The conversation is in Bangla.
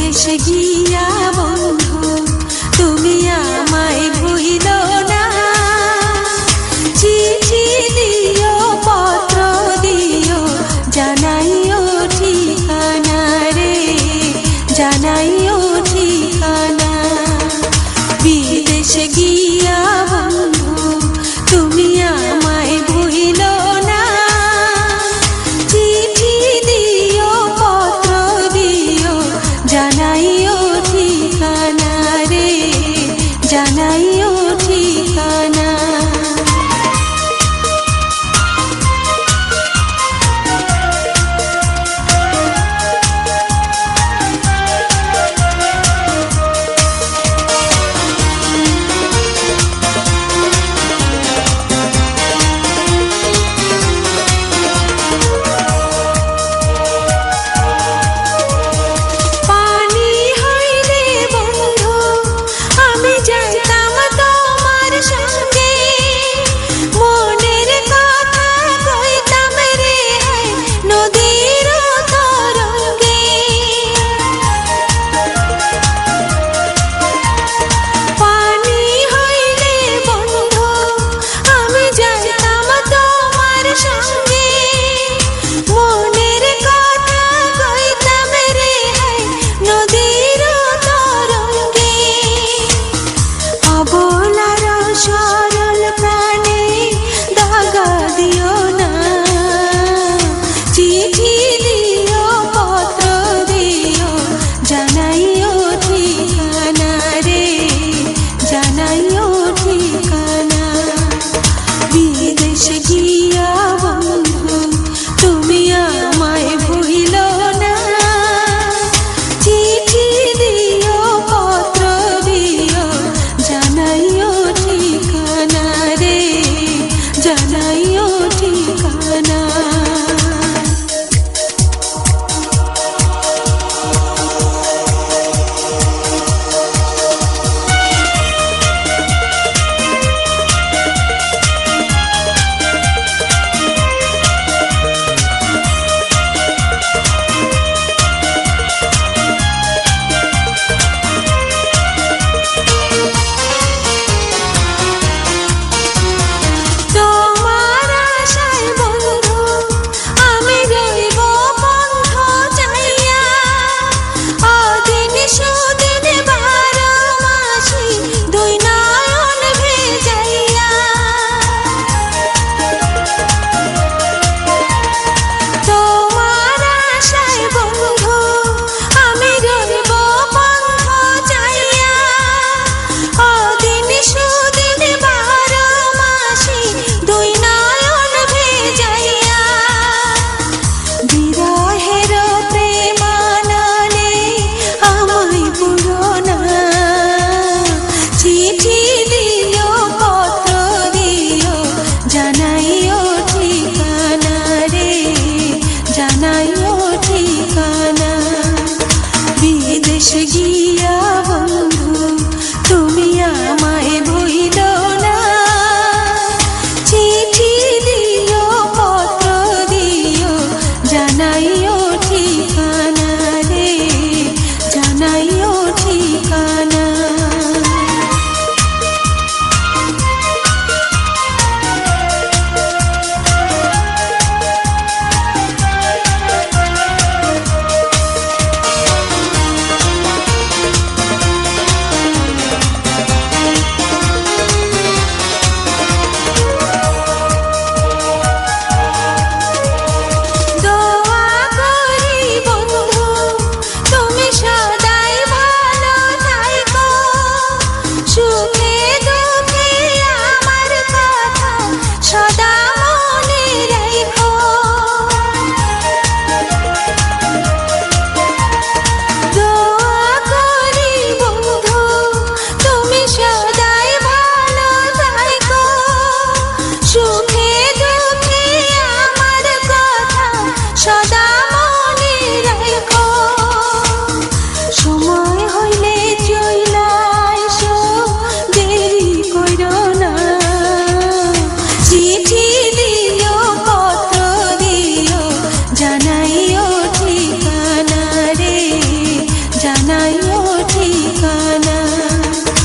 বিদেশে গিয়া বন্ধু তুমি আমায় ভুলিও না। চিঠি দিও পত্র দিও জানাইও ঠিকানা রে, জানাইও ঠিকানা। বিদেশে গিয়া বন্ধু তুমি আমায় ভুলিও না। চিঠি দিও পত্র দিও জানাইও ঠিকানা রে, জানাইও ঠিকানা। সরল প্রাণে দাগা দিও না। চিঠি দিও পত্র দিও জানাইও ঠিকানা রে, জানাইও ঠিকানা। বিদেশে গিয়া বন্ধু তুমি আমায় ভুলিও না। চিঠি দিও পত্র দিও জানাইও ঠিকানা রে, জানাইও ঠিকানা। জানাইও ঠিকানা রে, জানাইও ঠিকানা। বিদেশে গিয়ে